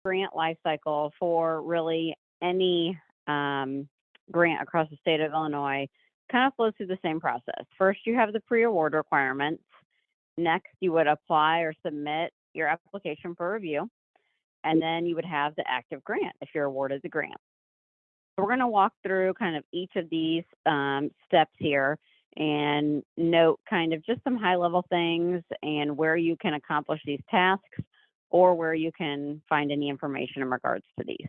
grant lifecycle for really any grant across the state of Illinois kind of flows through the same process. First, you have the pre-award requirements. Next, you would apply or submit your application for review. And then you would have the active grant if you're awarded the grant. So we're going to walk through kind of each of these steps here and note kind of just some high-level things and where you can accomplish these tasks or where you can find any information in regards to these.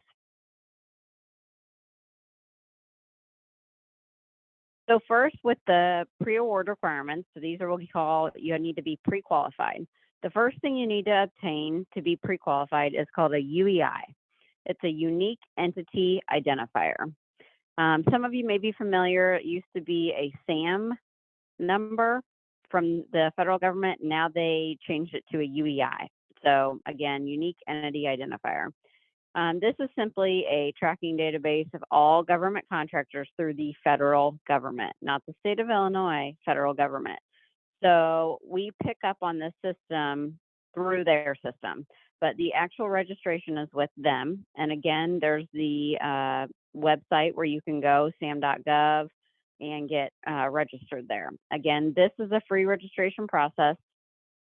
So first, with the pre-award requirements, so these are what we call, you need to be pre-qualified. The first thing you need to obtain to be pre-qualified is called a UEI. It's a unique entity identifier. Some of you may be familiar, it used to be a SAM number from the federal government. Now they changed it to a UEI. So again, unique entity identifier. This is simply a tracking database of all government contractors through the federal government, not the state of Illinois, federal government. So we pick up on this system through their system, but the actual registration is with them. And again, there's the website where you can go, sam.gov, and get registered there. Again, this is a free registration process.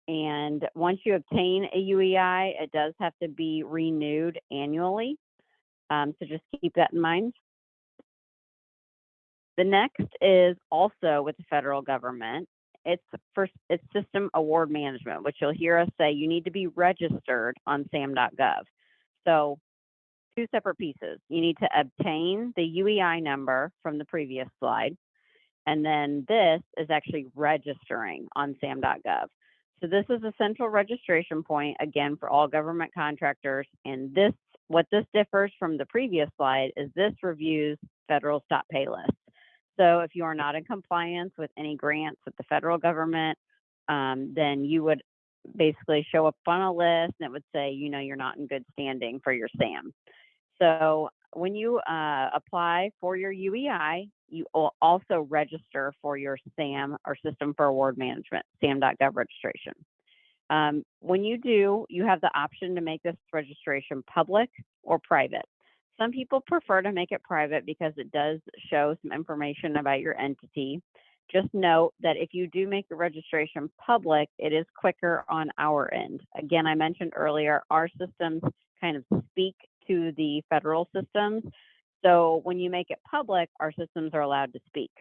And once you obtain a UEI, it does have to be renewed annually. So just keep that in mind. The next is also with the federal government. It's system award management, which you'll hear us say you need to be registered on sam.gov. So two separate pieces. You need to obtain the UEI number from the previous slide. And then this is actually registering on sam.gov. So this is a central registration point, again, for all government contractors. And this, what this differs from the previous slide is this reviews federal stop pay lists. So if you are not in compliance with any grants with the federal government, then you would basically show up on a list and it would say, you know, you're not in good standing for your SAM. So when you apply for your UEI, you will also register for your SAM or System for Award Management, sam.gov registration. When you do, you have the option to make this registration public or private. Some people prefer to make it private because it does show some information about your entity. Just note that if you do make the registration public, it is quicker on our end. Again, I mentioned earlier, our systems kind of speak to the federal systems. So when you make it public, our systems are allowed to speak.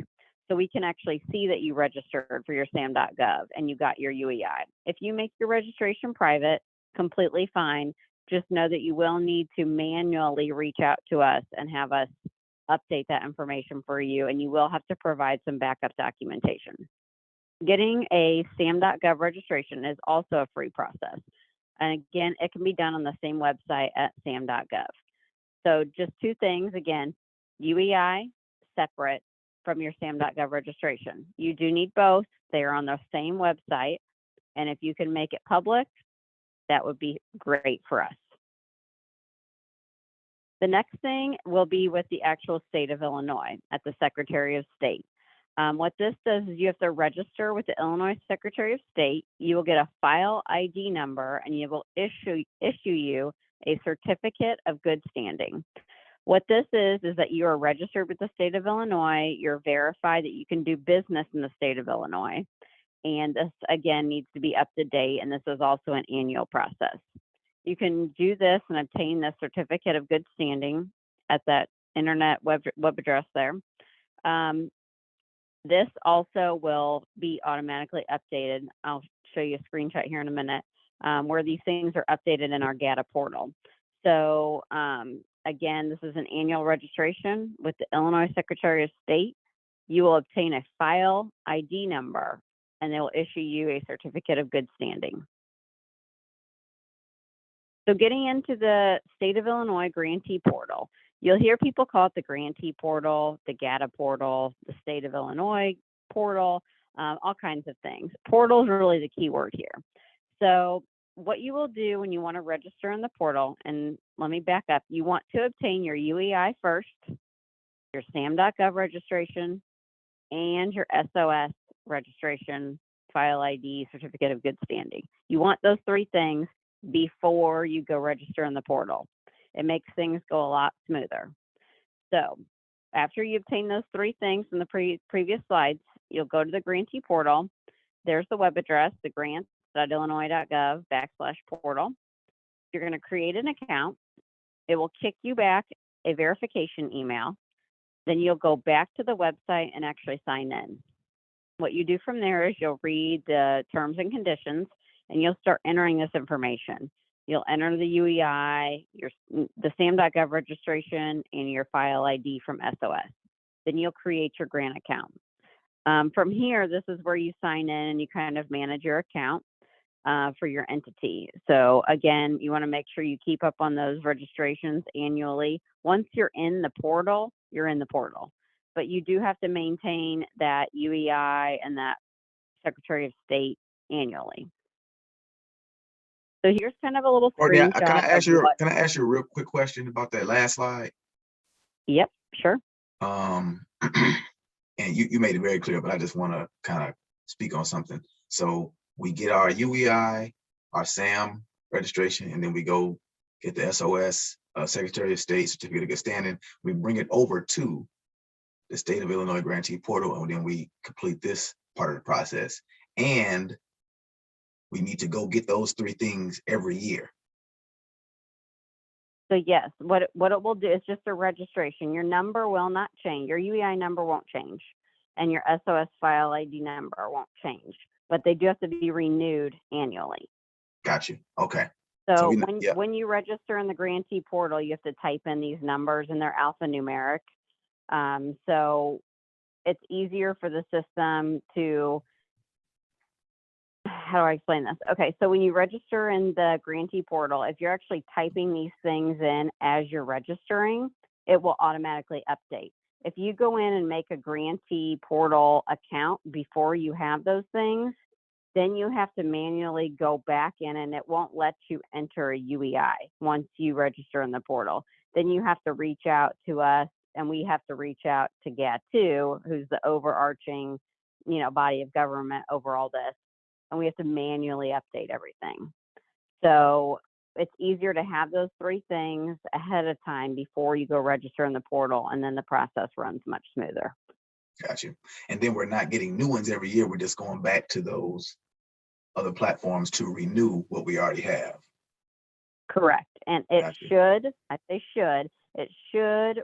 So we can actually see that you registered for your sam.gov and you got your UEI. If you make your registration private, completely fine. Just know that you will need to manually reach out to us and have us update that information for you, and you will have to provide some backup documentation. Getting a sam.gov registration is also a free process. And again, it can be done on the same website at sam.gov. So just two things, again, UEI separate from your sam.gov registration. You do need both. They are on the same website. And if you can make it public, that would be great for us. The next thing will be with the actual state of Illinois at the Secretary of State. What this does is you have to register with the Illinois Secretary of State. You will get a file ID number and you will issue you a certificate of good standing. What this is that you are registered with the state of Illinois. You're verified that you can do business in the state of Illinois. And this, again, needs to be up to date, and this is also an annual process. You can do this and obtain the certificate of good standing at that internet web address there. This also will be automatically updated. I'll show you a screenshot here in a minute where these things are updated in our GATA portal. So again, this is an annual registration with the Illinois Secretary of State. You will obtain a file ID number and they will issue you a certificate of good standing. So getting into the state of Illinois grantee portal, you'll hear people call it the grantee portal, the GATA portal, the state of Illinois portal, all kinds of things. Portal is really the key word here. So what you will do when you want to register in the portal, and let me back up, you want to obtain your UEI first, your sam.gov registration, and your SOS registration, file ID, certificate of good standing. You want those three things before you go register in the portal. It makes things go a lot smoother. So after you obtain those 3 things from the previous slides, you'll go to the grantee portal. There's the web address, the grants.illinois.gov/portal. You're going to create an account. It will kick you back a verification email. Then you'll go back to the website and actually sign in. What you do from there is you'll read the terms and conditions, and you'll start entering this information. You'll enter the UEI, the SAM.gov registration, and your file ID from SOS. Then you'll create your grant account. From here, this is where you sign in and you kind of manage your account for your entity. So again, you want to make sure you keep up on those registrations annually. Once you're in the portal, you're in the portal. But you do have to maintain that UEI and that Secretary of State annually. So here's kind of a little screenshot. Can I ask you a real quick question about that last slide? Yep, sure. And you made it very clear, but I just want to kind of speak on something. So we get our UEI, our SAM registration, and then we go get the SOS, Secretary of State Certificate of Good Standing. We bring it over to the State of Illinois Grantee Portal, and then we complete this part of the process. And we need to go get those 3 things every year. So yes, what it will do is just a registration. Your number will not change. Your UEI number won't change, and your SOS file ID number won't change. But they do have to be renewed annually. Got you. Okay. So when you register in the grantee portal, you have to type in these numbers, and they're alphanumeric. So it's easier for the system to, how do I explain this? Okay, so when you register in the grantee portal, if you're actually typing these things in as you're registering, it will automatically update. If you go in and make a grantee portal account before you have those things, then you have to manually go back in, and it won't let you enter a UEI once you register in the portal. Then you have to reach out to us, and we have to reach out to GATA, who's the overarching, body of government over all this, and we have to manually update everything. So it's easier to have those 3 things ahead of time before you go register in the portal, and then the process runs much smoother. Got you. And then we're not getting new ones every year. We're just going back to those other platforms to renew what we already have. Correct. And it should, I say should, it should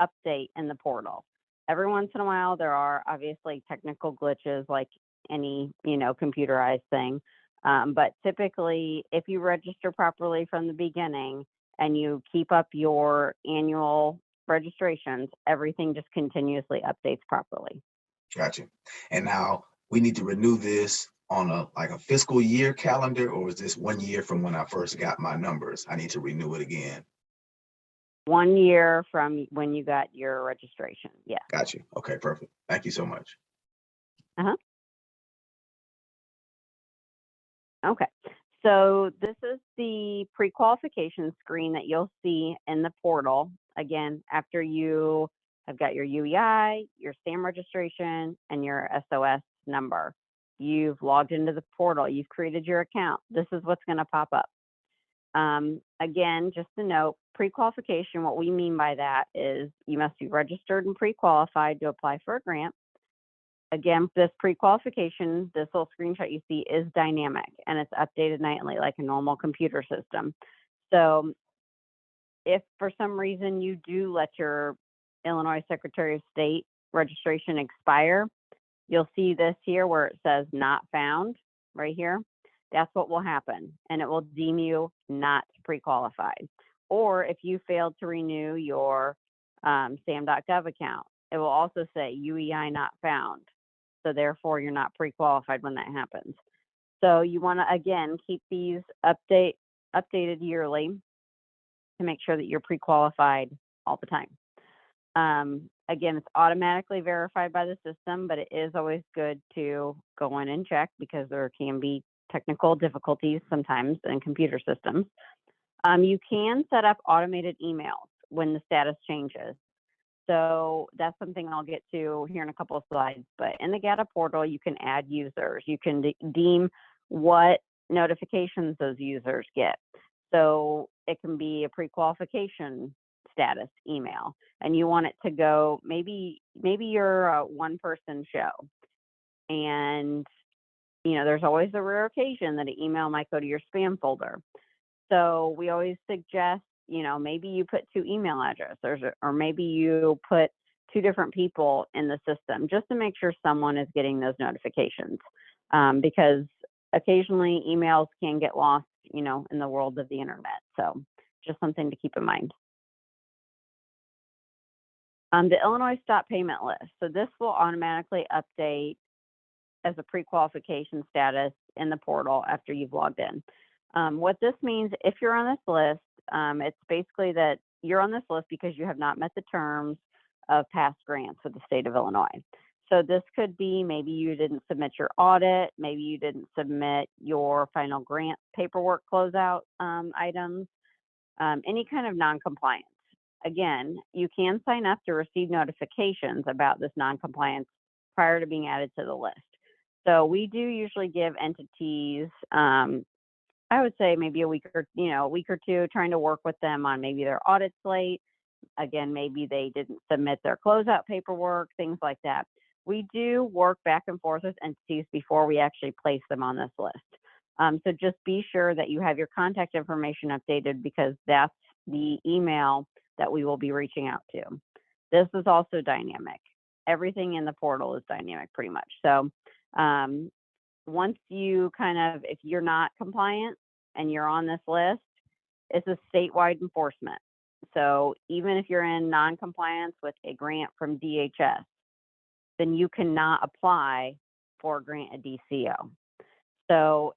update in the portal. Every once in a while, there are obviously technical glitches like any, computerized thing. But typically, if you register properly from the beginning and you keep up your annual registrations, everything just continuously updates properly. Gotcha. And now we need to renew this on a fiscal year calendar, or is this 1 year from when I first got my numbers? I need to renew it again. 1 year from when you got your registration. Yeah. Got you. Okay, perfect. Thank you so much. Okay. So this is the pre-qualification screen that you'll see in the portal. Again, after you have got your UEI, your SAM registration, and your SOS number, you've logged into the portal, you've created your account. This is what's going to pop up. Again, just to note, pre-qualification, what we mean by that is you must be registered and pre-qualified to apply for a grant. Again, this pre-qualification, this little screenshot you see is dynamic, and it's updated nightly like a normal computer system. So if for some reason you do let your Illinois Secretary of State registration expire, you'll see this here where it says not found right here. That's what will happen, and it will deem you not pre-qualified. Or if you failed to renew your SAM.gov account, it will also say UEI not found. So therefore, you're not pre-qualified when that happens. So you want to, again, keep these updated yearly to make sure that you're pre-qualified all the time. Again, it's automatically verified by the system, but it is always good to go in and check because there can be technical difficulties sometimes in computer systems. You can set up automated emails when the status changes. So that's something I'll get to here in a couple of slides. But in the GATA portal, you can add users. You can deem what notifications those users get. So it can be a pre-qualification status email, and you want it to go, maybe you're a one-person show, and there's always a rare occasion that an email might go to your spam folder. So we always suggest, maybe you put 2 email addresses, or maybe you put 2 different people in the system, just to make sure someone is getting those notifications, because occasionally emails can get lost, in the world of the internet. So just something to keep in mind. The Illinois Stop Payment List. So this will automatically update as a pre-qualification status in the portal after you've logged in. What this means, if you're on this list, it's basically that you're on this list because you have not met the terms of past grants with the state of Illinois. So this could be, maybe you didn't submit your audit, maybe you didn't submit your final grant paperwork closeout items, any kind of non-compliance. Again, you can sign up to receive notifications about this non-compliance prior to being added to the list. So we do usually give entities, I would say maybe a week or 2, trying to work with them on maybe their audit slate. Again, maybe they didn't submit their closeout paperwork, things like that. We do work back and forth with entities before we actually place them on this list. So just be sure that you have your contact information updated, because that's the email that we will be reaching out to. This is also dynamic. Everything in the portal is dynamic pretty much. So once you if you're not compliant and you're on this list, it's a statewide enforcement. So even if you're in non-compliance with a grant from DHS, then you cannot apply for a grant at DCEO. So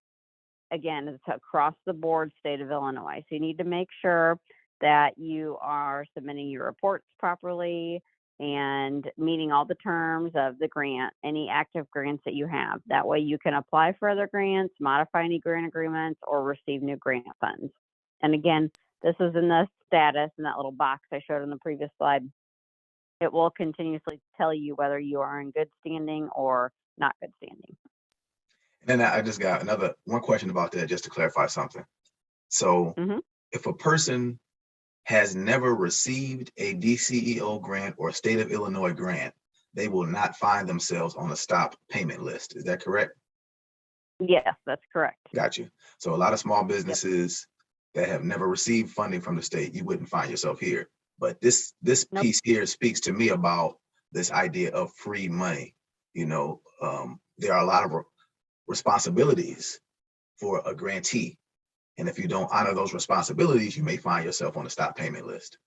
again, it's across the board state of Illinois. So you need to make sure that you are submitting your reports properly and meeting all the terms of the grant, any active grants that you have. That way you can apply for other grants, modify any grant agreements, or receive new grant funds. And again, this is in the status, in that little box I showed on the previous slide. It will continuously tell you whether you are in good standing or not good standing. And then I just got one question about that, just to clarify something. So if a person has never received a DCEO grant or state of Illinois grant, they will not find themselves on a stop payment list. Is that correct? Yes, that's correct. Got you. So a lot of small businesses that have never received funding from the state, you wouldn't find yourself here. But this piece here speaks to me about this idea of free money. There are a lot of responsibilities for a grantee. And if you don't honor those responsibilities, you may find yourself on the stop payment list.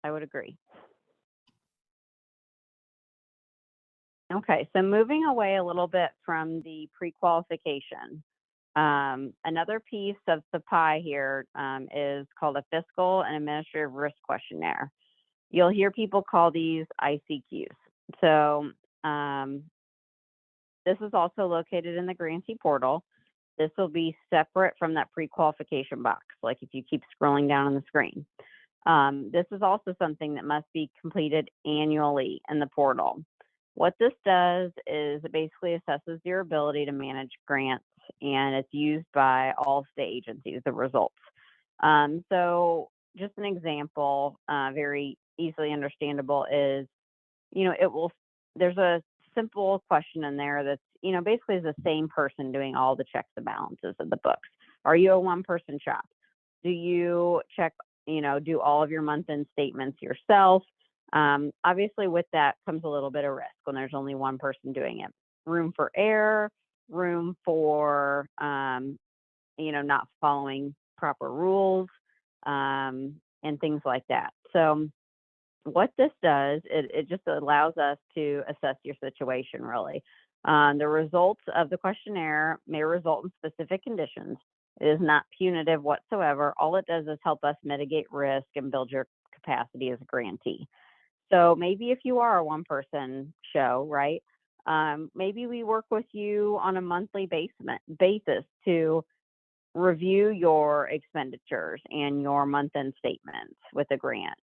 I would agree. Okay, so moving away a little bit from the pre-qualification, another piece of the pie here is called a Fiscal and Administrative Risk Questionnaire. You'll hear people call these ICQs. So this is also located in the Grantee Portal. This will be separate from that pre-qualification box, like if you keep scrolling down on the screen. This is also something that must be completed annually in the portal. What this does is it basically assesses your ability to manage grants, and it's used by all state agencies, the results. So just an example, very easily understandable is, there's a simple question in there that's, basically is the same person doing all the checks and balances of the books. Are you a one-person shop? Do you check, do all of your month-end statements yourself? Obviously with that comes a little bit of risk when there's only one person doing it. Room for error, room for, not following proper rules, and things like that. So what this does, it just allows us to assess your situation, really. The results of the questionnaire may result in specific conditions. It is not punitive whatsoever. All it does is help us mitigate risk and build your capacity as a grantee. So maybe if you are a one-person show, right, maybe we work with you on a monthly basis to review your expenditures and your month-end statements with a grant,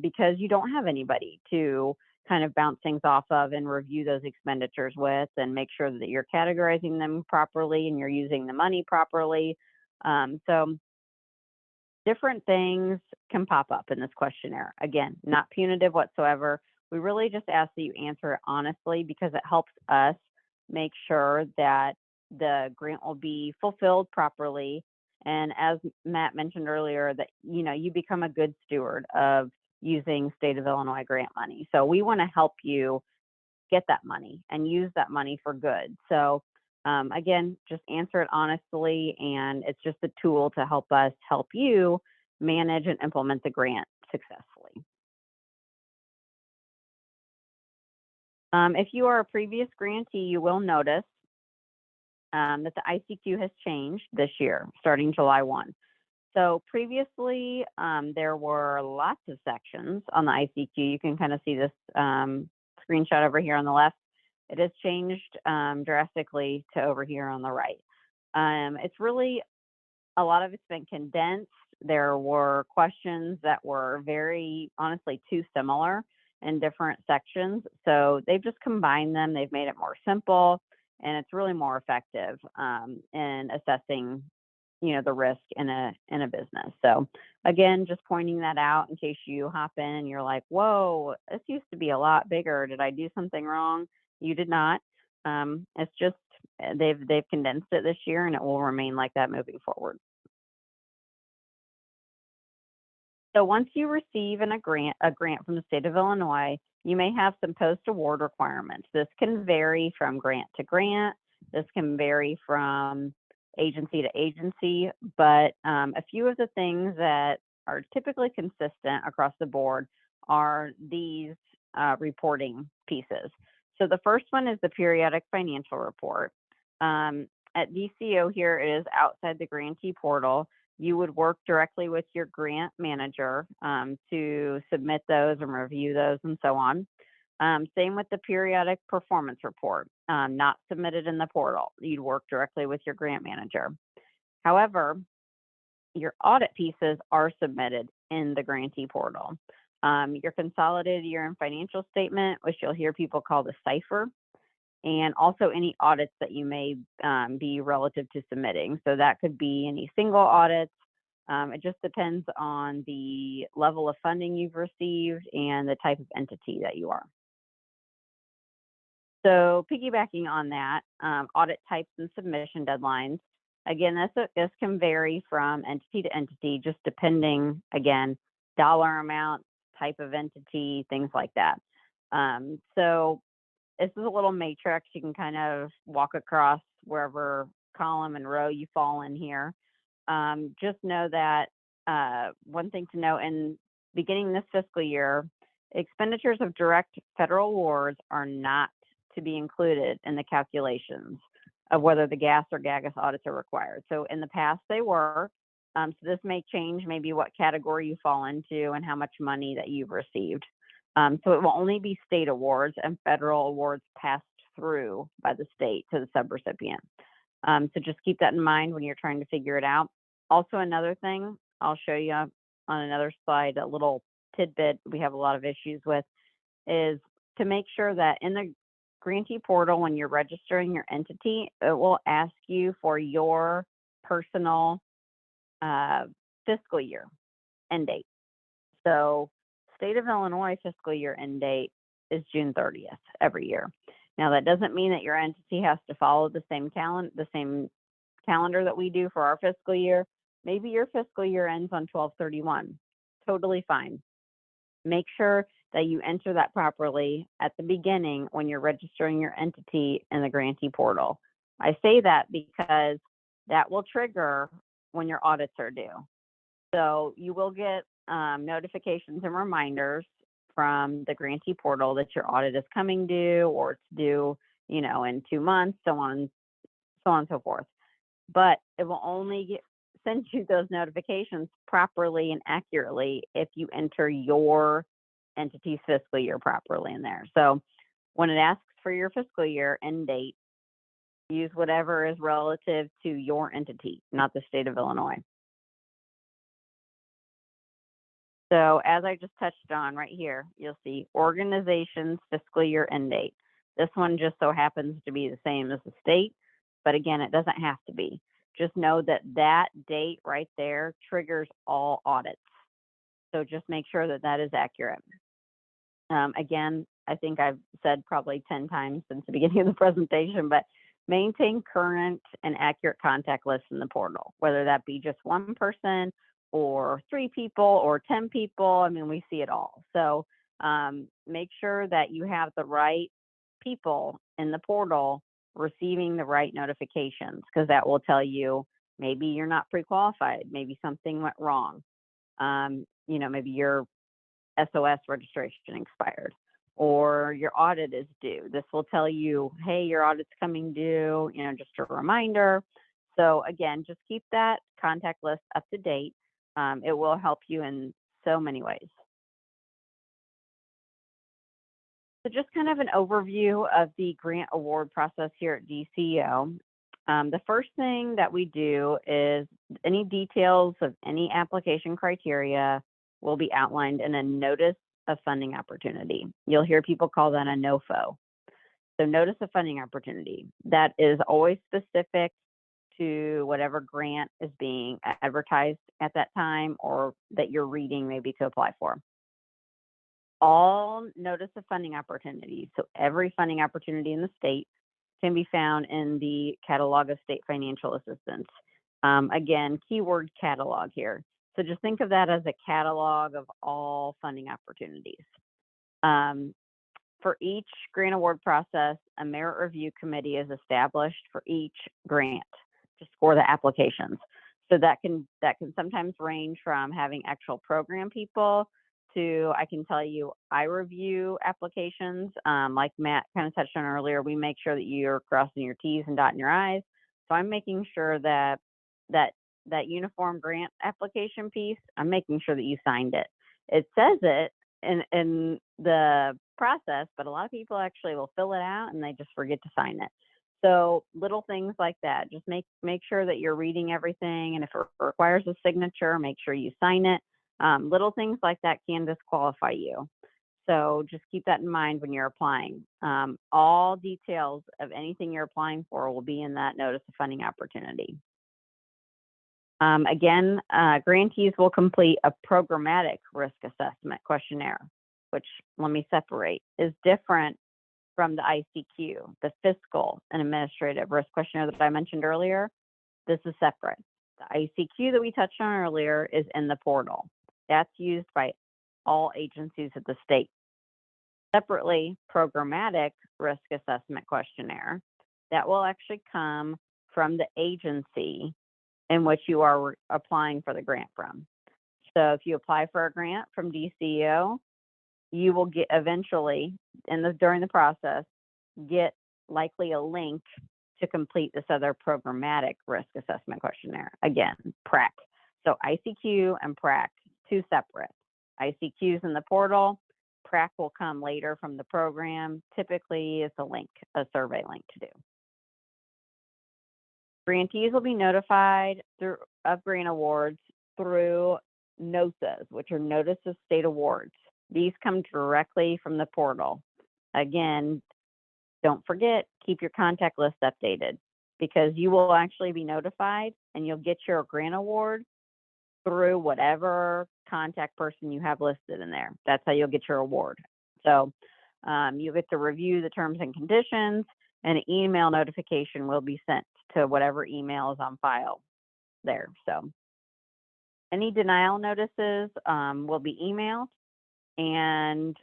because you don't have anybody to kind of bounce things off of and review those expenditures with, and make sure that you're categorizing them properly and you're using the money properly. So different things can pop up in this questionnaire. Again, not punitive whatsoever. We really just ask that you answer it honestly, because it helps us make sure that the grant will be fulfilled properly. And as Matt mentioned earlier, that you become a good steward of using state of Illinois grant money. So we want to help you get that money and use that money for good. So again, just answer it honestly, and it's just a tool to help us help you manage and implement the grant successfully. If you are a previous grantee, you will notice that the ICQ has changed this year, starting July 1. So previously, there were lots of sections on the ICQ. You can kind of see this screenshot over here on the left. It has changed drastically to over here on the right. It's really, a lot of it's been condensed. There were questions that were very, honestly, too similar in different sections. So they've just combined them. They've made it more simple, and it's really more effective in assessing, the risk in a business. So again, just pointing that out in case you hop in and you're like, whoa, this used to be a lot bigger. Did I do something wrong? You did not. It's just they've condensed it this year, and it will remain like that moving forward. So once you receive a grant from the state of Illinois, you may have some post-award requirements. This can vary from grant to grant. This can vary from agency to agency, but a few of the things that are typically consistent across the board are these reporting pieces. So the first one is the periodic financial report. At DCEO here, it is outside the grantee portal. You would work directly with your grant manager to submit those and review those and so on. Same with the periodic performance report, not submitted in the portal. You'd work directly with your grant manager. However, your audit pieces are submitted in the grantee portal. Your consolidated year-end financial statement, which you'll hear people call the cipher, and also any audits that you may be relative to submitting. So that could be any single audits. It just depends on the level of funding you've received and the type of entity that you are. So piggybacking on that, audit types and submission deadlines. Again, this can vary from entity to entity, just depending, again, dollar amount, type of entity, things like that. So this is a little matrix. You can kind of walk across wherever column and row you fall in here. Just know that one thing to know, in beginning this fiscal year, expenditures of direct federal awards are not to be included in the calculations of whether the GAS or GAGAS audits are required. So in the past they were. So this may change maybe what category you fall into and how much money that you've received. So it will only be state awards and federal awards passed through by the state to the subrecipient. So just keep that in mind when you're trying to figure it out. Also, another thing I'll show you on another slide, a little tidbit we have a lot of issues with, is to make sure that in the grantee portal, when you're registering your entity, it will ask you for your personal fiscal year end date. So state of Illinois fiscal year end date is June 30th every year. Now that doesn't mean that your entity has to follow the same calendar that we do for our fiscal year. Maybe your fiscal year ends on 12/31. Totally fine. Make sure that you enter that properly at the beginning when you're registering your entity in the grantee portal. I say that because that will trigger when your audits are due. So you will get notifications and reminders from the grantee portal that your audit is coming due, or it's due, in 2 months, so on and so forth. But it will only send you those notifications properly and accurately if you enter your entity's fiscal year properly in there. So when it asks for your fiscal year end date, use whatever is relative to your entity, not the state of Illinois. So as I just touched on right here, you'll see organization's fiscal year end date. This one just so happens to be the same as the state, but again, it doesn't have to be. Just know that that date right there triggers all audits. So just make sure that that is accurate. Again, I think I've said probably 10 times since the beginning of the presentation, but maintain current and accurate contact lists in the portal, whether that be just one person or 3 people or 10 people. I mean, we see it all. So make sure that you have the right people in the portal receiving the right notifications, because that will tell you maybe you're not pre-qualified, maybe something went wrong. You know, maybe your SOS registration expired or your audit is due. This will tell you, hey, your audit's coming due, you know, just a reminder. So again, just keep that contact list up to date. It will help you in so many ways. So just kind of an overview of the grant award process here at DCEO. The first thing that we do is any details of any application criteria will be outlined in a notice of funding opportunity. You'll hear people call that a NOFO. So notice of funding opportunity. That is always specific to whatever grant is being advertised at that time or that you're reading maybe to apply for. All notice of funding opportunities, so every funding opportunity in the state, can be found in the Catalog of State Financial Assistance. Again, keyword catalog here. So just think of that as a catalog of all funding opportunities. For each grant award process, a merit review committee is established for each grant to score the applications. So that can sometimes range from having actual program people to, I can tell you, I review applications. Like Matt kind of touched on earlier, we make sure that you're crossing your T's and dotting your I's. So I'm making sure that uniform grant application piece, I'm making sure that you signed it. It says it in the process, but a lot of people actually will fill it out and they just forget to sign it. So little things like that, just make sure that you're reading everything, and if it requires a signature, make sure you sign it. Little things like that can disqualify you. So just keep that in mind when you're applying. All details of anything you're applying for will be in that notice of funding opportunity. Again, grantees will complete a programmatic risk assessment questionnaire, which, let me separate, is different from the ICQ, the fiscal and administrative risk questionnaire that I mentioned earlier. This is separate. The ICQ that we touched on earlier is in the portal. That's used by all agencies of the state. Separately, programmatic risk assessment questionnaire, that will actually come from the agency in which you are applying for the grant from. So if you apply for a grant from DCEO, you will get eventually, during the process, get likely a link to complete this other programmatic risk assessment questionnaire. Again, PRAQ. So ICQ and PRAQ, two separate. ICQ is in the portal. PRAQ will come later from the program. Typically, it's a survey link to do. Grantees will be notified of grant awards through NOSAs, which are Notice of State Awards. These come directly from the portal. Again, don't forget, keep your contact list updated, because you will actually be notified and you'll get your grant award through whatever contact person you have listed in there. That's how you'll get your award. So you get to review the terms and conditions, and an email notification will be sent to whatever email is on file there. So any denial notices will be emailed, and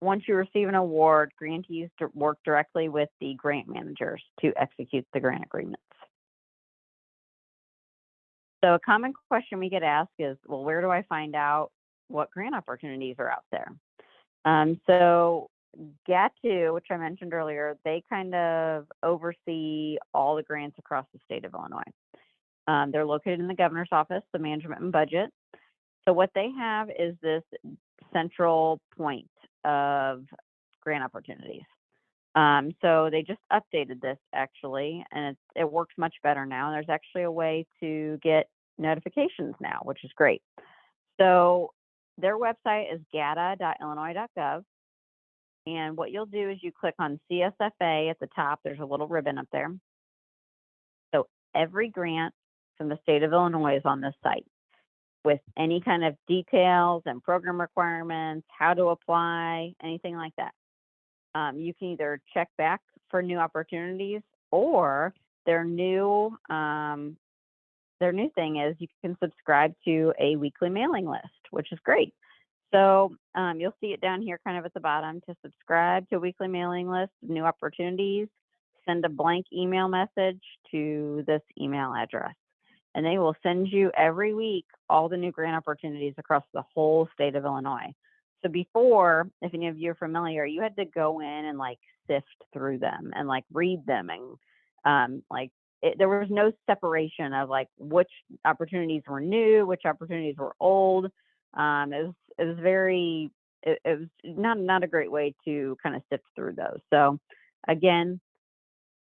once you receive an award, grantees work directly with the grant managers to execute the grant agreements. So a common question we get asked is, well, where do I find out what grant opportunities are out there? So GATA, which I mentioned earlier, they kind of oversee all the grants across the state of Illinois. They're located in the governor's office, the management and budget. So what they have is this central point of grant opportunities. So they just updated this actually, and it works much better now. There's actually a way to get notifications now, which is great. So their website is gata.illinois.gov. And what you'll do is you click on CSFA at the top. There's a little ribbon up there. So every grant from the state of Illinois is on this site with any kind of details and program requirements, how to apply, anything like that. You can either check back for new opportunities, or their new thing is you can subscribe to a weekly mailing list, which is great. So you'll see it down here kind of at the bottom. To subscribe to a weekly mailing list of new opportunities, send a blank email message to this email address, and they will send you every week all the new grant opportunities across the whole state of Illinois. So before, if any of you are familiar, you had to go in and like sift through them and like read them, and there was no separation of like which opportunities were new, which opportunities were old. It was not a great way to kind of sift through those. So again,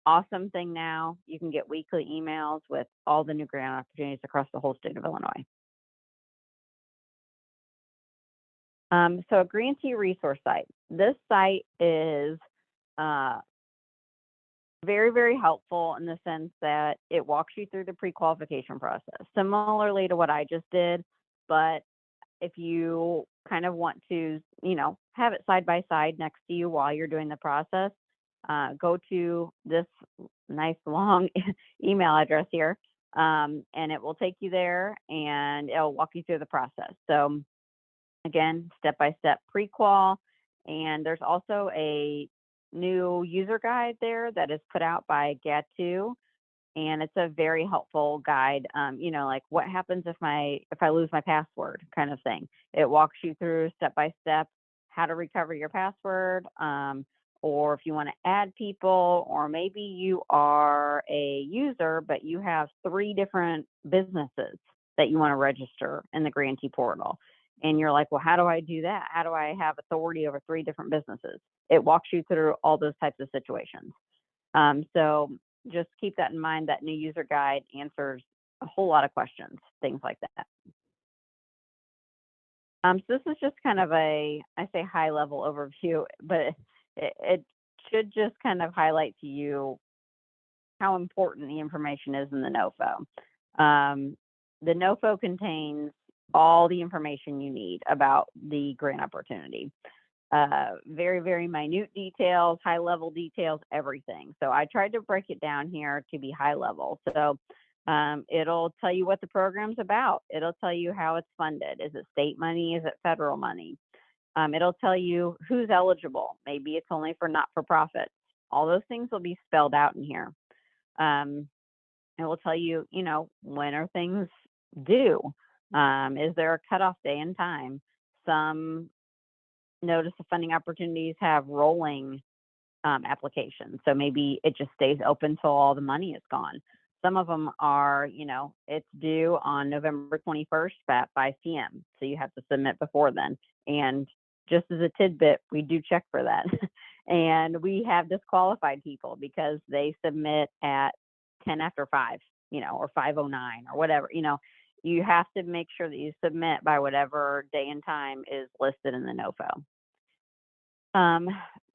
awesome thing now, you can get weekly emails with all the new grant opportunities across the whole state of Illinois. So a grantee resource site. This site is very, very helpful in the sense that it walks you through the pre-qualification process, similarly to what I just did. But if you kind of want to, have it side by side next to you while you're doing the process, go to this nice long email address here, and it will take you there and it'll walk you through the process. So again, step-by-step pre-qual, and there's also a new user guide there that is put out by GATA, and it's a very helpful guide. Like what happens if I lose my password kind of thing. It walks you through step-by-step how to recover your password, or if you want to add people, or maybe you are a user, but you have 3 different businesses that you want to register in the grantee portal. And you're like, well, how do I do that? How do I have authority over 3 different businesses? It walks you through all those types of situations. So just keep that in mind. That new user guide answers a whole lot of questions, things like that. So this is just kind of I say high level overview, but it should just kind of highlight to you how important the information is in the NOFO. The NOFO contains all the information you need about the grant opportunity. Very, very minute details, high level details, everything. So I tried to break it down here to be high level. So it'll tell you what the program's about. It'll tell you how it's funded. Is it state money? Is it federal money? It'll tell you who's eligible. Maybe it's only for not-for-profits. All those things will be spelled out in here. It will tell you, when are things due? Is there a cutoff day and time? Some notice of funding opportunities have rolling applications. So maybe it just stays open till all the money is gone. Some of them are, it's due on November 21st at 5 p.m. So you have to submit before then. And just as a tidbit, we do check for that. And we have disqualified people because they submit at 10 after 5, or 5:09 or whatever. You have to make sure that you submit by whatever day and time is listed in the NOFO.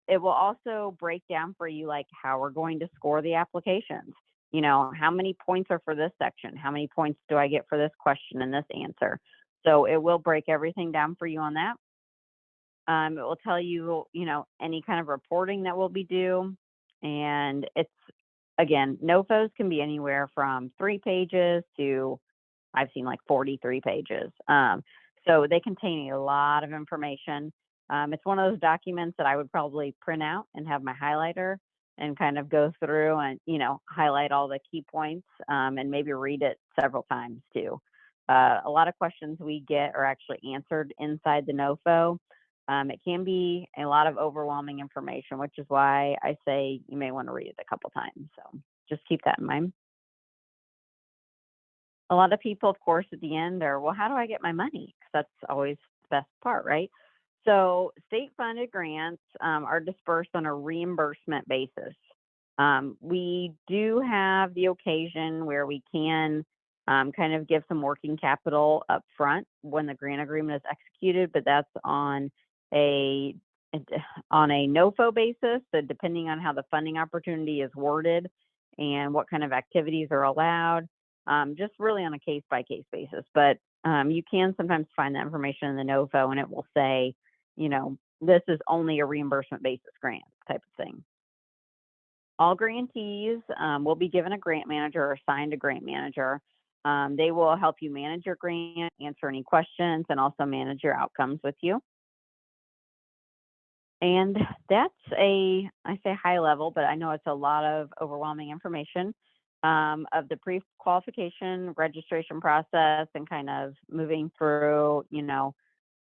It will also break down for you like how we're going to score the applications. How many points are for this section? How many points do I get for this question and this answer? So it will break everything down for you on that. It will tell you, any kind of reporting that will be due. And it's, again, NOFOs can be anywhere from 3 pages to, I've seen like 43 pages. So they contain a lot of information. It's one of those documents that I would probably print out and have my highlighter and kind of go through and, highlight all the key points, and maybe read it several times too. A lot of questions we get are actually answered inside the NOFO. It can be a lot of overwhelming information, which is why I say you may want to read it a couple times. So just keep that in mind. A lot of people, of course, at the end are, well, how do I get my money? Because that's always the best part, right? So state-funded grants are dispersed on a reimbursement basis. We do have the occasion where we can kind of give some working capital up front when the grant agreement is executed, but that's on a NOFO basis. So depending on how the funding opportunity is worded and what kind of activities are allowed, just really on a case-by-case basis. But you can sometimes find that information in the NOFO, and it will say, this is only a reimbursement basis grant type of thing. All grantees will be given a grant manager or assigned a grant manager. They will help you manage your grant, answer any questions, and also manage your outcomes with you. And that's I say high level, but I know it's a lot of overwhelming information of the pre-qualification registration process and kind of moving through,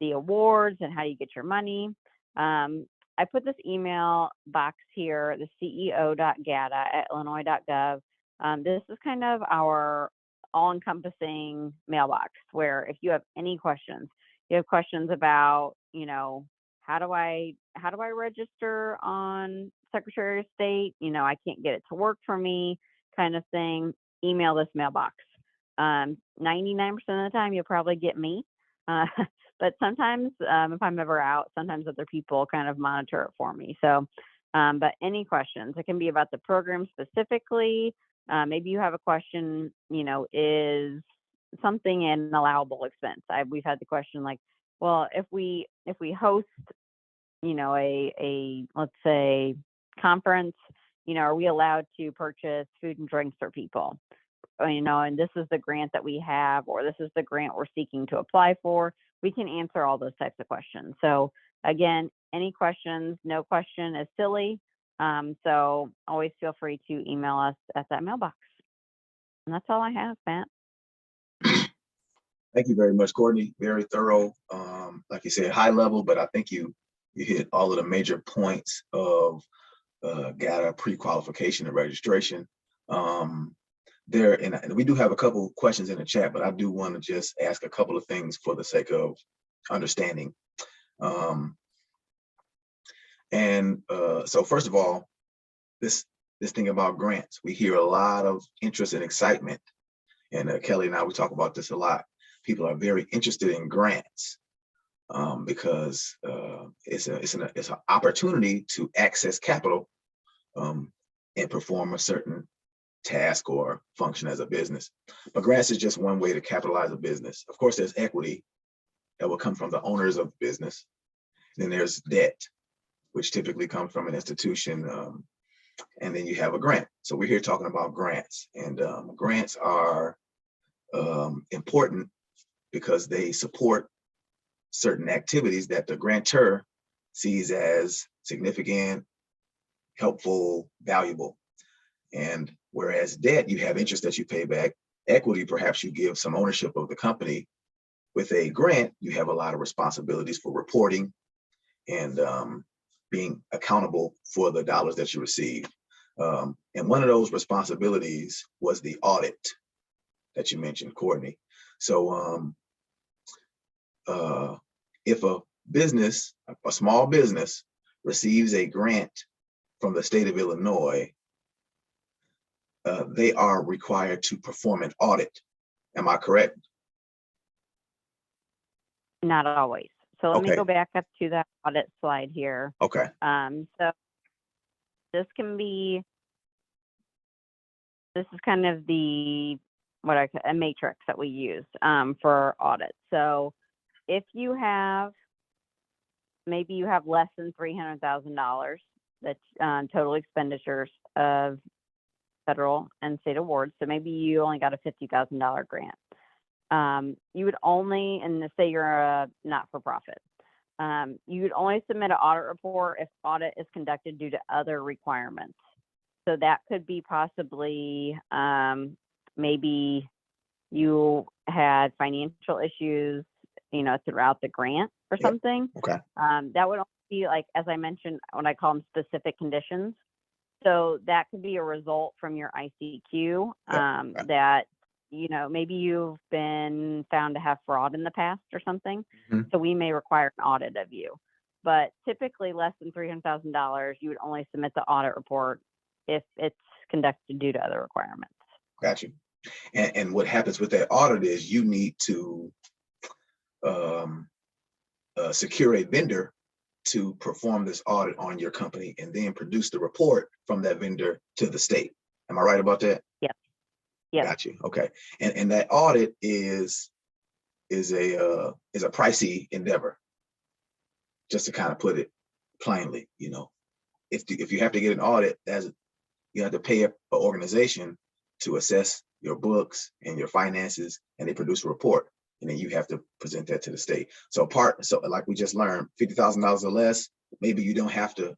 the awards and how you get your money. I put this email box here, the ceo.gata@illinois.gov. This is kind of our all-encompassing mailbox where if you have any questions, you have questions about, how do I register on Secretary of State? I can't get it to work for me, kind of thing. Email this mailbox. 99% of the time, you'll probably get me. But sometimes, if I'm ever out, sometimes other people kind of monitor it for me. So, but any questions, it can be about the program specifically. Maybe you have a question, is something an allowable expense? We've had the question like, well, if we host, a let's say conference, are we allowed to purchase food and drinks for people? And this is the grant that we have, or this is the grant we're seeking to apply for. We can answer all those types of questions. So again, any questions, no question is silly. So always feel free to email us at that mailbox. And that's all I have, Matt. Thank you very much, Courtney. Very thorough. Like you said, high level, but I think you hit all of the major points of GATA pre-qualification and registration. And we do have a couple questions in the chat, but I do want to just ask a couple of things for the sake of understanding. So first of all, this thing about grants, we hear a lot of interest and excitement, and Kelly and I, we talk about this a lot. People are very interested in grants because it's an opportunity to access capital and perform a certain task or function as a business. But grants is just one way to capitalize a business. Of course, there's equity that will come from the owners of the business. Then there's debt, which typically comes from an institution. And then you have a grant. So we're here talking about grants, and grants are important because they support certain activities that the grantor sees as significant, helpful, valuable. And whereas debt, you have interest that you pay back. Equity, perhaps you give some ownership of the company. With a grant, you have a lot of responsibilities for reporting and being accountable for the dollars that you receive. And one of those responsibilities was the audit that you mentioned, Courtney. So if a small business receives a grant from the state of Illinois, they are required to perform an audit. Am I correct? Not always. So let Okay. me go back up to that audit slide here. Okay. So this is kind of a matrix that we use for audit. So if you have, maybe you have less than $300,000 that's total expenditures of federal and state awards. So maybe you only got a $50,000 grant. You would only, and say you're a not-for-profit, you would only submit an audit report if audit is conducted due to other requirements. So that could be possibly, maybe you had financial issues, throughout the grant or something. Okay. That would only be, like, as I mentioned, what I call them specific conditions. So that could be a result from your ICQ that, maybe you've been found to have fraud in the past or something. Mm-hmm. So we may require an audit of you. But typically less than $300,000, you would only submit the audit report if it's conducted due to other requirements. Got you. And what happens with that audit is you need to secure a vendor to perform this audit on your company and then produce the report from that vendor to the state. Am I right about that? Yep. Yep. Got you. Okay. And that audit is a pricey endeavor, just to kind of put it plainly. You know, if you have to get an audit, you have to pay an organization to assess your books and your finances, and they produce a report, and then you have to present that to the state. So like we just learned, $50,000 or less, maybe you don't have to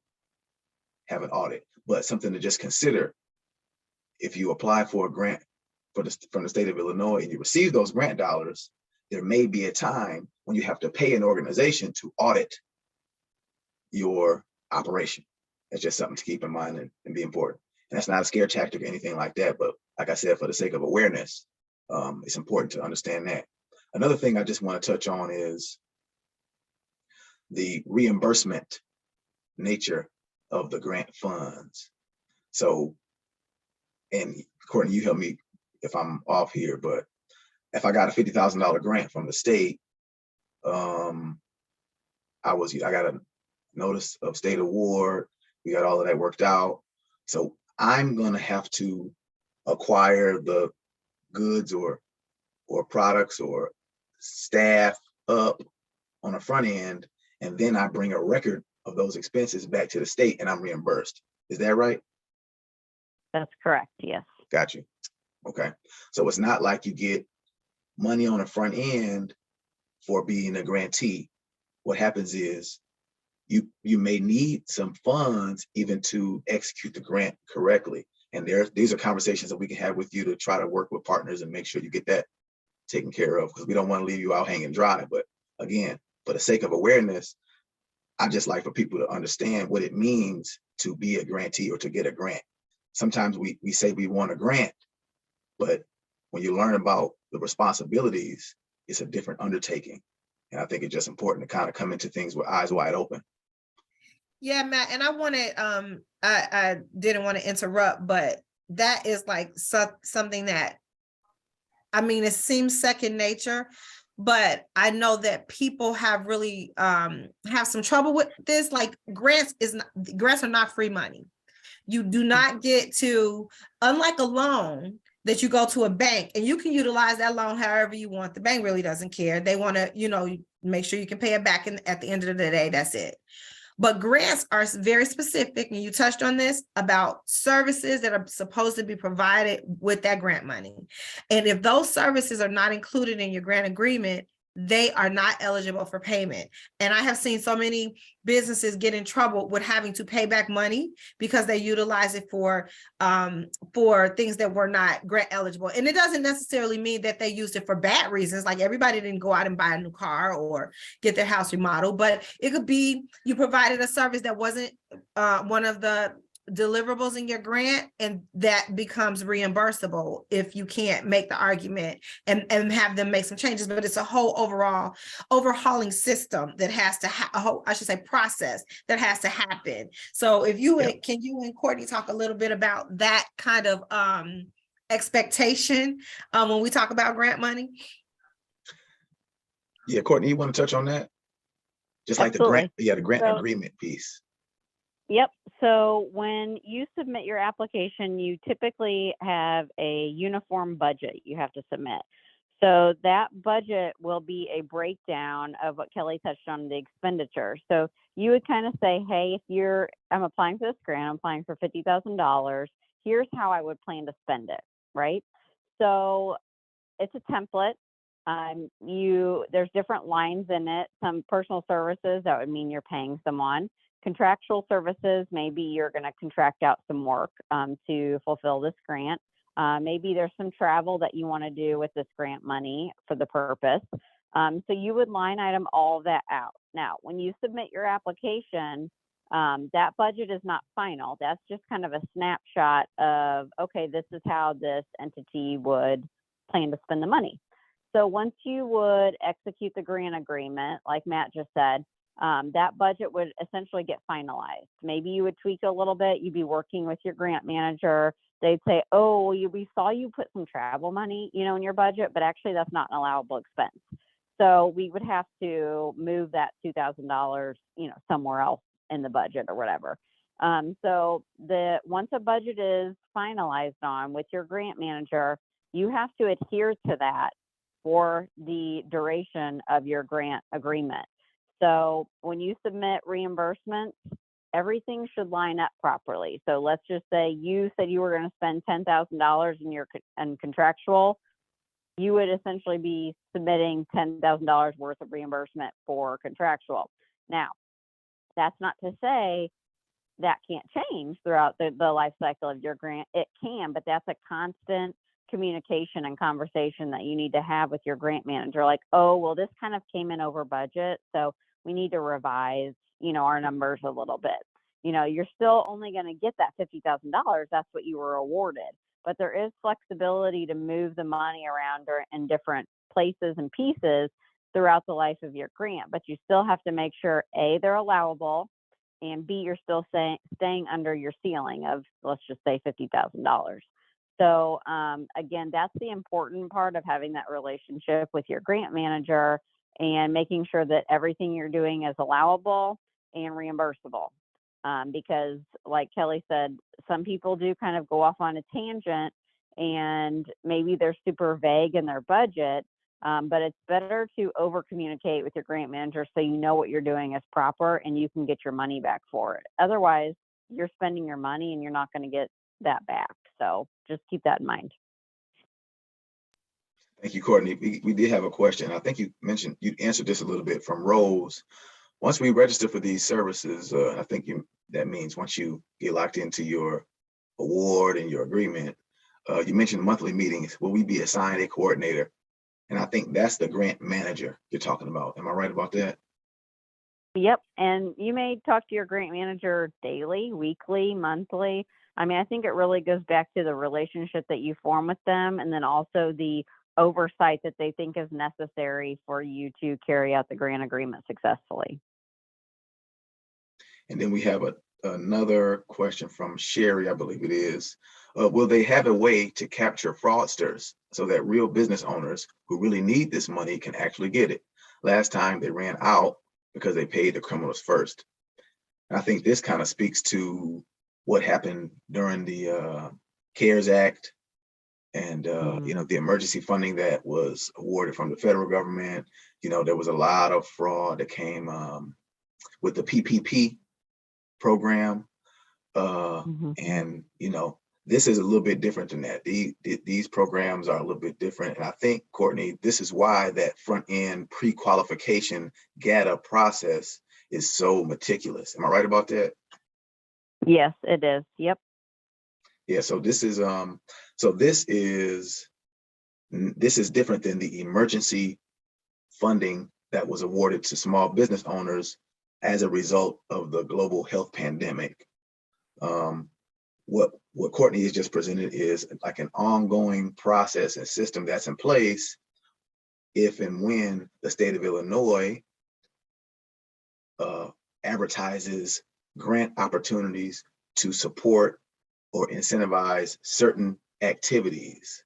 have an audit, but something to just consider. If you apply for a grant from the state of Illinois and you receive those grant dollars, there may be a time when you have to pay an organization to audit your operation. That's just something to keep in mind and be important. And that's not a scare tactic or anything like that, but like I said, for the sake of awareness, it's important to understand that. Another thing I just want to touch on is the reimbursement nature of the grant funds. So, and Courtney, you help me if I'm off here, but if I got a $50,000 grant from the state, I got a notice of state award. We got all of that worked out. So I'm going to have to acquire the goods or products or staff up on the front end, and then I bring a record of those expenses back to the state and I'm reimbursed. Is that right? That's correct. Yes. Got you. Okay. So it's not like you get money on the front end for being a grantee. What happens is you may need some funds even to execute the grant correctly. And these are conversations that we can have with you to try to work with partners and make sure you get that taken care of, because we don't want to leave you out hanging dry. But again, for the sake of awareness, I just like for people to understand what it means to be a grantee or to get a grant. Sometimes we say we want a grant, but when you learn about the responsibilities, it's a different undertaking. And I think it's just important to kind of come into things with eyes wide open. Yeah, Matt, and I wanted, I didn't want to interrupt, but that is like something that, I mean, it seems second nature, but I know that people have really have some trouble with this. Like grants are not free money. You do not get to, unlike a loan that you go to a bank and you can utilize that loan however you want. The bank really doesn't care. They want to, make sure you can pay it back at the end of the day. That's it. But grants are very specific, and you touched on this, about services that are supposed to be provided with that grant money. And if those services are not included in your grant agreement, they are not eligible for payment. And I have seen so many businesses get in trouble with having to pay back money because they utilize it for things that were not grant eligible. And it doesn't necessarily mean that they used it for bad reasons. Like everybody didn't go out and buy a new car or get their house remodeled, but it could be you provided a service that wasn't one of the deliverables in your grant, and that becomes reimbursable if you can't make the argument and have them make some changes. But it's a whole overhauling system that has to process that has to happen. So if you can you and Courtney talk a little bit about that kind of expectation when we talk about grant money? Yeah, Courtney, you want to touch on that? Just like Absolutely. the grant agreement piece. Yep. So when you submit your application, you typically have a uniform budget you have to submit. So that budget will be a breakdown of what Kelly touched on, the expenditure. So you would kind of say, hey, I'm applying for this grant, I'm applying for $50,000. Here's how I would plan to spend it, right? So it's a template. There's different lines in it. Some personal services, that would mean you're paying someone. Contractual services, maybe you're going to contract out some work to fulfill this grant. Maybe there's some travel that you want to do with this grant money for the purpose. So you would line item all of that out. Now, when you submit your application, that budget is not final. That's just kind of a snapshot of, okay, this is how this entity would plan to spend the money. So once you would execute the grant agreement, like Matt just said, that budget would essentially get finalized. Maybe you would tweak a little bit. You'd be working with your grant manager they'd say, oh, well, we saw you put some travel money, you know, in your budget, but actually that's not an allowable expense. So we would have to move that $2,000, you know, somewhere else in the budget or whatever. So once a budget is finalized on with your grant manager, you have to adhere to that for the duration of your grant agreement. So when you submit reimbursements, everything should line up properly. So let's just say you said you were going to spend $10,000 in contractual. You would essentially be submitting $10,000 worth of reimbursement for contractual. Now, that's not to say that can't change throughout the life cycle of your grant. It can, but that's a constant communication and conversation that you need to have with your grant manager. Like, oh, well, this kind of came in over budget, so we need to revise, you know, our numbers a little bit. You know, you're still only going to get that $50,000. That's what you were awarded. But there is flexibility to move the money around in different places and pieces throughout the life of your grant. But you still have to make sure, A, they're allowable, and B, you're still staying under your ceiling of, let's just say, $50,000. So again, that's the important part of having that relationship with your grant manager and making sure that everything you're doing is allowable and reimbursable. Because like Kelly said, some people do kind of go off on a tangent and maybe they're super vague in their budget, but it's better to over communicate with your grant manager so you know what you're doing is proper and you can get your money back for it. Otherwise, you're spending your money and you're not going to get that back. So just keep that in mind. Thank you, Courtney. We did have a question. I think you answered this a little bit from Rose. Once we register for these services, I think that means once you get locked into your award and your agreement, you mentioned monthly meetings. Will we be assigned a coordinator? And I think that's the grant manager you're talking about. Am I right about that? Yep. And you may talk to your grant manager daily, weekly, monthly. I mean, I think it really goes back to the relationship that you form with them, and then also the oversight that they think is necessary for you to carry out the grant agreement successfully. And then we have another question from Sherry, I believe it is. Will they have a way to capture fraudsters so that real business owners who really need this money can actually get it? Last time they ran out because they paid the criminals first. And I think this kind of speaks to what happened during the CARES Act and you know, the emergency funding that was awarded from the federal government. You know, there was a lot of fraud that came with the PPP program. And, you know, this is a little bit different than that. These programs are a little bit different. And I think, Courtney, this is why that front end pre-qualification GATA process is so meticulous. Am I right about that? Yes, it is. Yep. Yeah. So this is this is different than the emergency funding that was awarded to small business owners as a result of the global health pandemic. What Courtney has just presented is like an ongoing process and system that's in place if and when the state of Illinois advertises grant opportunities to support or incentivize certain activities.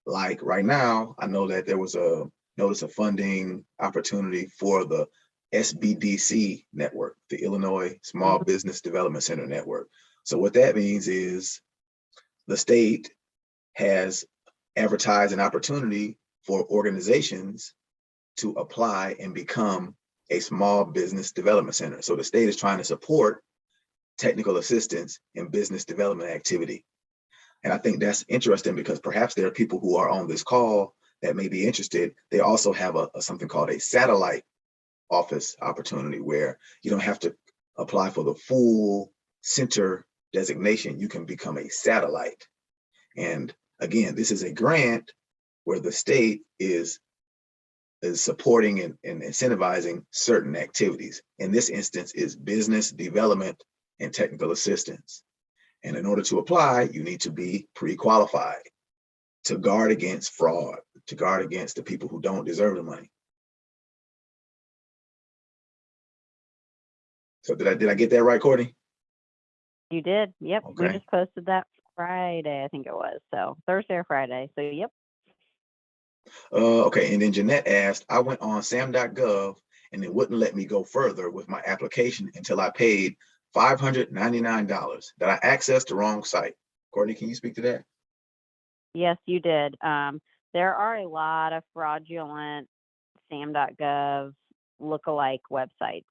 Like right now, I know that there was a notice of funding opportunity for the SBDC network, the Illinois Small Business Development Center network. So what that means is the state has advertised an opportunity for organizations to apply and become a small business development center. So the state is trying to support technical assistance in business development activity. And I think that's interesting because perhaps there are people who are on this call that may be interested. They also have something called a satellite office opportunity where you don't have to apply for the full center designation. You can become a satellite. And again, this is a grant where the state is supporting and incentivizing certain activities. In this instance is business development and technical assistance. And in order to apply, you need to be pre-qualified to guard against fraud, to guard against the people who don't deserve the money. So did I get that right, Courtney? You did. Yep. Okay. We just posted that Friday, I think it was. So Thursday or Friday. So yep. Okay, and then Jeanette asked, I went on sam.gov and it wouldn't let me go further with my application until I paid $599. Did I access the wrong site? Courtney, can you speak to that? Yes, you did. There are a lot of fraudulent sam.gov lookalike websites.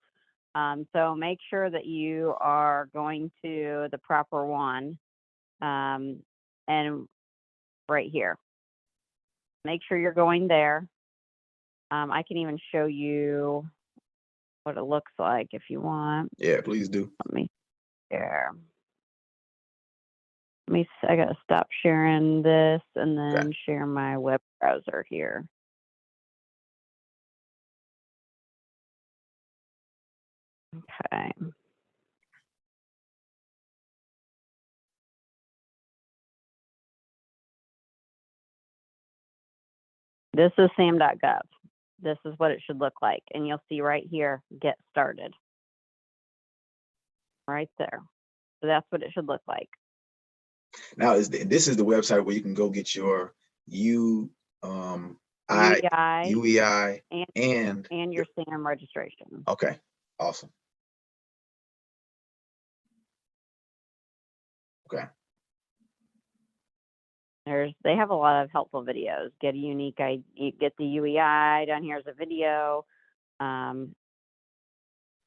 So make sure that you are going to the proper one, and right here. Make sure you're going there. I can even show you what it looks like if you want. Yeah, please do. Let me share. I gotta stop sharing this and then share my web browser here. Okay. This is sam.gov. This is what it should look like. And you'll see right here, get started. Right there. So that's what it should look like. Now, this is the website where you can go get your UEI and your SAM registration. Okay, awesome. Okay. They have a lot of helpful videos. Get a unique ID, get the UEI. Down here is a video.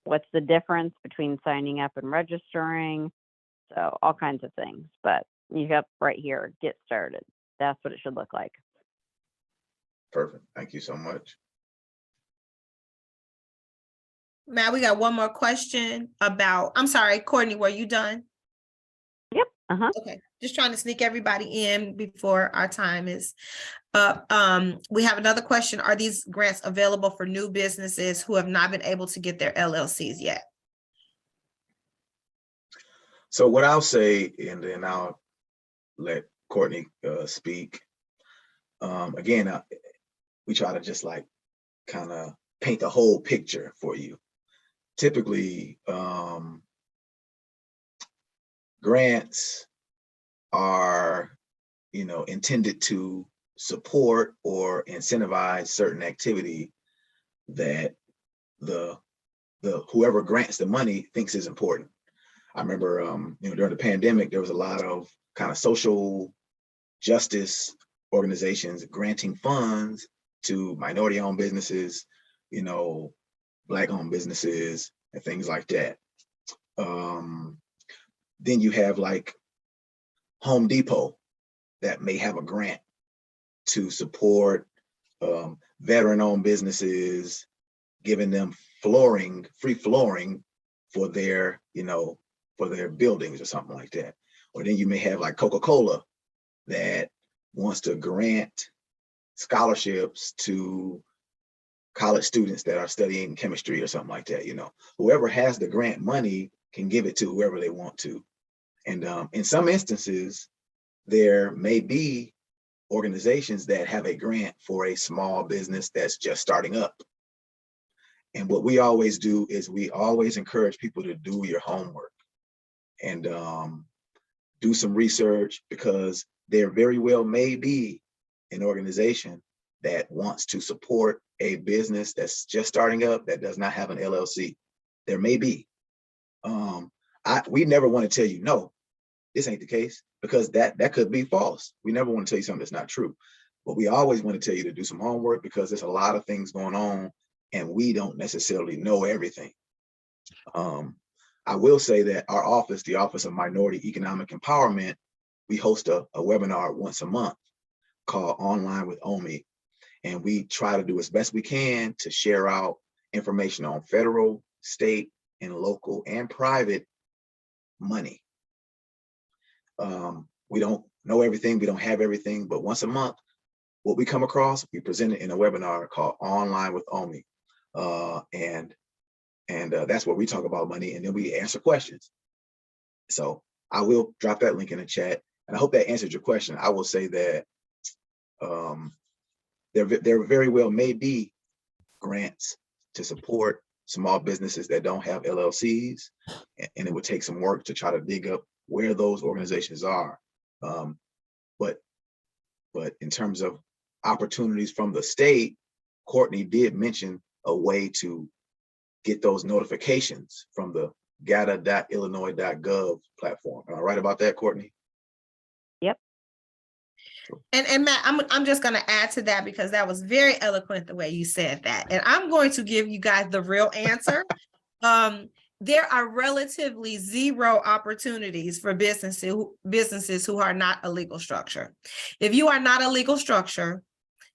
What's the difference between signing up and registering? So all kinds of things. But you have right here, get started. That's what it should look like. Perfect. Thank you so much. Matt, we got one more question about, I'm sorry, Courtney, were you done? Yep. Okay, just trying to sneak everybody in before our time is up. We have another question. Are these grants available for new businesses who have not been able to get their LLCs yet? So what I'll say, and then I'll let Courtney speak. Again, we try to just like kind of paint the whole picture for you. Typically, grants are, intended to support or incentivize certain activity that the whoever grants the money thinks is important. I remember, during the pandemic, there was a lot of kind of social justice organizations granting funds to minority-owned businesses, Black-owned businesses, and things like that. Then you have like Home Depot that may have a grant to support veteran-owned businesses, giving them free flooring for their, for their buildings or something like that. Or then you may have like Coca-Cola that wants to grant scholarships to college students that are studying chemistry or something like that. Whoever has the grant money can give it to whoever they want to. And in some instances, there may be organizations that have a grant for a small business that's just starting up. And what we always do is we always encourage people to do your homework and do some research, because there very well may be an organization that wants to support a business that's just starting up that does not have an LLC. There may be. We never want to tell you, no, this ain't the case, because that could be false. We never want to tell you something that's not true. But we always want to tell you to do some homework, because there's a lot of things going on and we don't necessarily know everything. I will say that our office, the Office of Minority Economic Empowerment, we host a webinar once a month called Online with OMI. And we try to do as best we can to share out information on federal, state, and local and private money. We don't know everything, we don't have everything, but once a month, what we come across, we present it in a webinar called Online with OMI. And that's where we talk about money, and then we answer questions. So I will drop that link in the chat, and I hope that answered your question. I will say that there very well may be grants to support small businesses that don't have LLCs, and it would take some work to try to dig up where those organizations are. But in terms of opportunities from the state, Courtney did mention a way to get those notifications from the gata.illinois.gov platform. Am I right about that, Courtney? Yep. And Matt, I'm just going to add to that because that was very eloquent the way you said that. And I'm going to give you guys the real answer. There are relatively zero opportunities for businesses who are not a legal structure. If you are not a legal structure,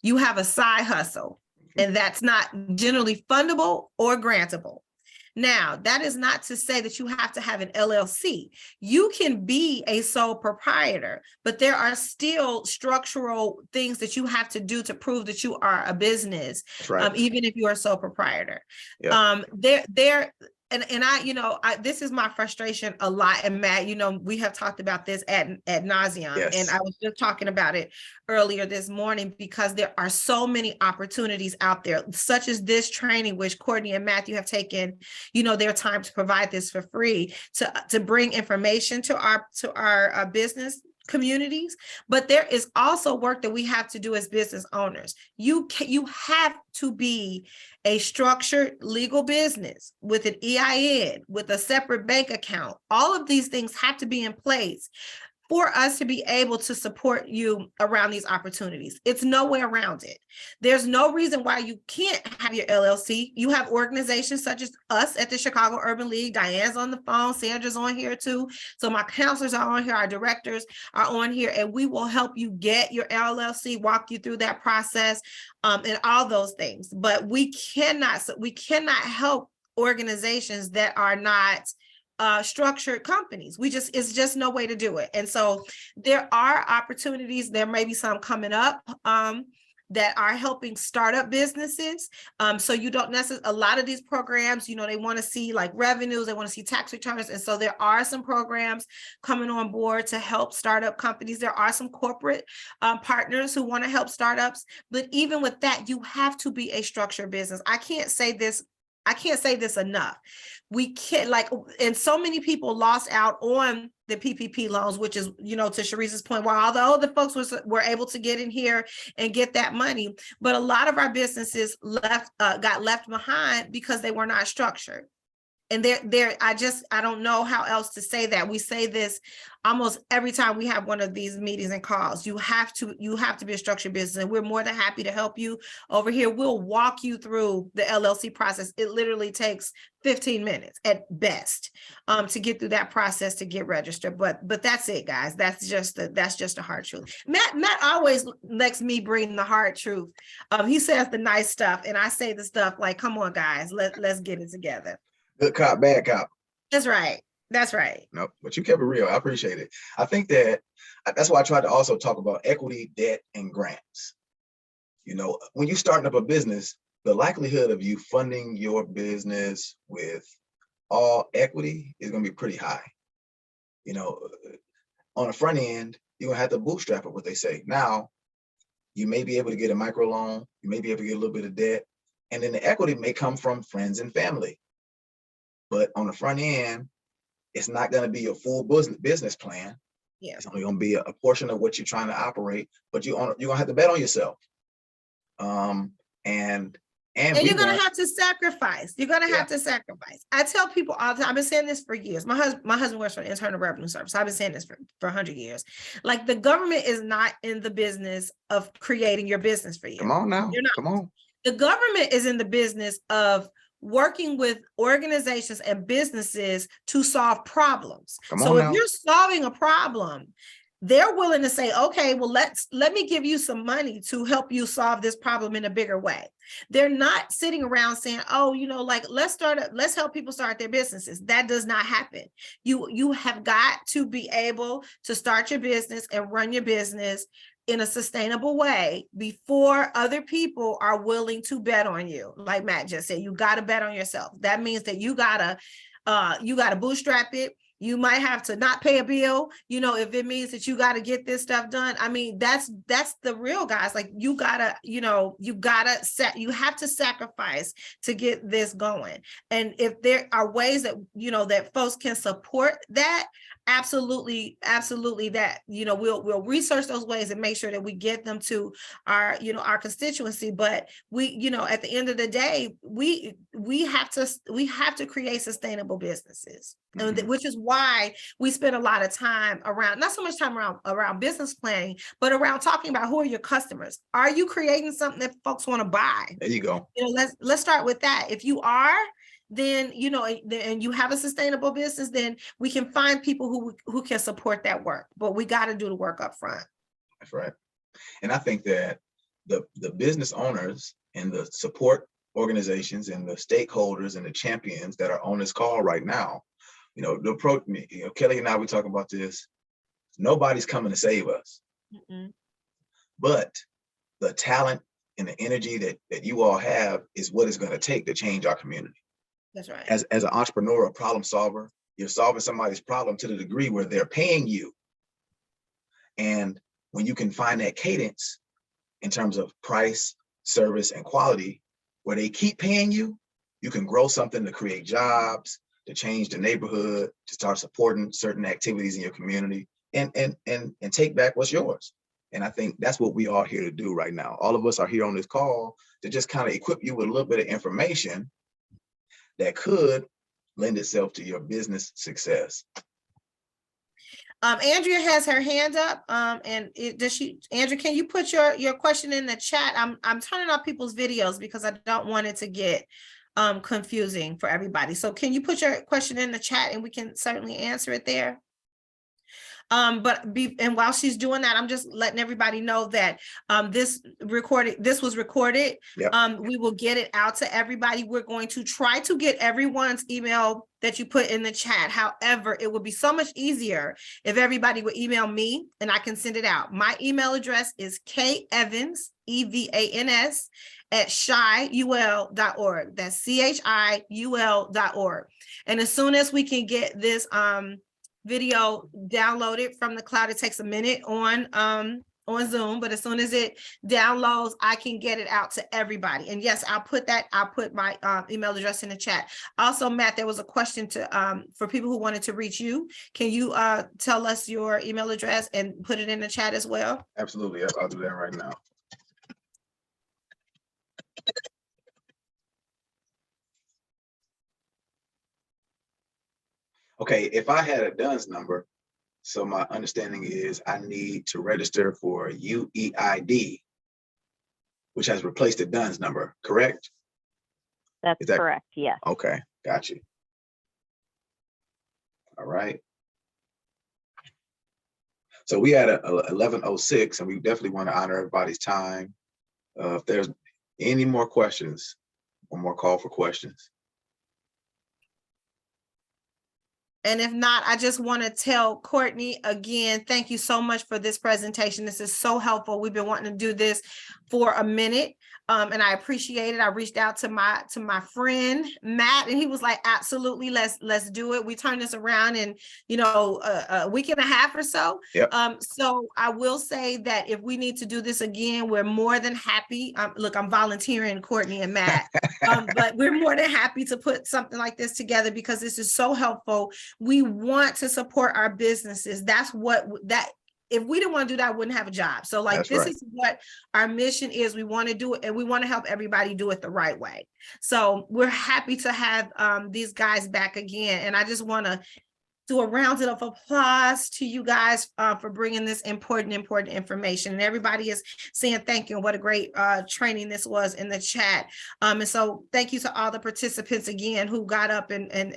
you have a side hustle, and that's not generally fundable or grantable. Now, that is not to say that you have to have an LLC. You can be a sole proprietor, but there are still structural things that you have to do to prove that you are a business, Right. even if you are a sole proprietor. Yeah. This is my frustration a lot. And Matt, we have talked about this ad nauseum. Yes. And I was just talking about it earlier this morning because there are so many opportunities out there, such as this training, which Courtney and Matthew have taken, their time to provide this for free to bring information to our business communities. But there is also work that we have to do as business owners. You have to be a structured legal business with an EIN, with a separate bank account. All of these things have to be in place for us to be able to support you around these opportunities. It's no way around it. There's no reason why you can't have your LLC. You have organizations such as us at the Chicago Urban League. Diane's on the phone. Sandra's on here too. So my counselors are on here. Our directors are on here, and we will help you get your LLC, walk you through that process, and all those things. But we cannot help organizations that are not structured companies. It's just no way to do it. And so there are opportunities. There may be some coming up that are helping startup businesses. So you don't necessarily, a lot of these programs, they want to see like revenues, they want to see tax returns. And so there are some programs coming on board to help startup companies. There are some corporate partners who want to help startups. But even with that, you have to be a structured business. I can't say this enough. We can't, and so many people lost out on the PPP loans, which is, to Sharice's point, while all the other folks were able to get in here and get that money, but a lot of our businesses got left behind because they were not structured. And I don't know how else to say that. We say this almost every time we have one of these meetings and calls. You have to be a structured business, and we're more than happy to help you over here. We'll walk you through the LLC process. It literally takes 15 minutes at best to get through that process to get registered. But that's it, guys. That's just a hard truth. Matt always lets me bring the hard truth. He says the nice stuff, and I say the stuff like, "Come on, guys, let's get it together." Good cop, bad cop. That's right. No, but you kept it real. I appreciate it. I think that's why I tried to also talk about equity, debt, and grants. When you're starting up a business, the likelihood of you funding your business with all equity is going to be pretty high. On the front end, you're going to have to bootstrap it, what they say. Now, you may be able to get a microloan. You may be able to get a little bit of debt. And then the equity may come from friends and family. But on the front end, it's not going to be a full business plan. Yeah. It's only going to be a portion of what you're trying to operate, but you're going to have to bet on yourself. And you're going to have to sacrifice. You're going to have to sacrifice. I tell people all the time, I've been saying this for years. My husband works for the Internal Revenue Service. I've been saying this for 100 years. Like, the government is not in the business of creating your business for you. Come on now. Come on. The government is in the business of working with organizations and businesses to solve problems. So if you're solving a problem, they're willing to say, okay, well, let me give you some money to help you solve this problem in a bigger way. They're not sitting around saying, oh, let's help people start their businesses. That does not happen. You have got to be able to start your business and run your business in a sustainable way before other people are willing to bet on you. Like Matt just said, you got to bet on yourself. That means that you gotta bootstrap it. You might have to not pay a bill, if it means that you got to get this stuff done. I mean, that's the real, guys. Like, you have to sacrifice to get this going. And if there are ways that, that folks can support that, Absolutely, absolutely. That, you know, we'll research those ways and make sure that we get them to our, you know, our constituency. But we, you know, at the end of the day, we have to create sustainable businesses, and which is why we spend a lot of time around, not so much time around business planning, but around talking about who are your customers. Are you creating something that folks want to buy? There you go. You know, let's start with that. If you are, then, you know, and you have a sustainable business, then we can find people who can support that work. But we got to do the work up front. That's right. And I think that the business owners and the support organizations and the stakeholders and the champions that are on this call right now, you know, the approach me, you know, Kelly and I, we talking about this. Nobody's coming to save us, but the talent and the energy that you all have is what it's going to take to change our community. That's right. As an entrepreneur, a problem solver, you're solving somebody's problem to the degree where they're paying you. And when you can find that cadence in terms of price, service, and quality, where they keep paying you, you can grow something to create jobs, to change the neighborhood, to start supporting certain activities in your community, and take back what's yours. And I think that's what we are here to do right now. All of us are here on this call to just kind of equip you with a little bit of information that could lend itself to your business success. Andrea has her hand up. Andrea, can you put your question in the chat? I'm turning off people's videos because I don't want it to get confusing for everybody. So can you put your question in the chat and we can certainly answer it there? And while she's doing that, I'm just letting everybody know that this was recorded. Yep. We will get it out to everybody. We're going to try to get everyone's email that you put in the chat. However, it would be so much easier if everybody would email me and I can send it out. My email address is kevans, EVANS, at chiul.org. That's CHIUL.org. And as soon as we can get this video downloaded from the cloud, it takes a minute on Zoom, but as soon as it downloads, I can get it out to everybody. And yes, I'll put my email address in the chat. Also, Matt, there was a question for people who wanted to reach you. Can you tell us your email address and put it in the chat as well? Absolutely. I'll do that right now. Okay, if I had a DUNS number, so my understanding is I need to register for UEID, which has replaced the DUNS number, correct? That's correct, yes. Okay, got you. All right. So we had a 11:06, and we definitely want to honor everybody's time. If there's any more questions, one more call for questions. And if not, I just want to tell Courtney again, thank you so much for this presentation. This is so helpful. We've been wanting to do this for a minute. And I appreciate it. I reached out to my friend Matt, and he was like, absolutely, let's do it. We turned this around in, you know, a week and a half or so. Yep. So I will say that if we need to do this again, we're more than happy. Look, I'm volunteering Courtney and Matt, but we're more than happy to put something like this together because this is so helpful. We want to support our businesses. If we didn't want to do that, I wouldn't have a job. So like, this is what our mission is. We want to do it, and we want to help everybody do it the right way. So we're happy to have these guys back again. And I just want to do a round of applause to you guys for bringing this important information. And everybody is saying thank you and what a great training this was in the chat. And so thank you to all the participants again who got up and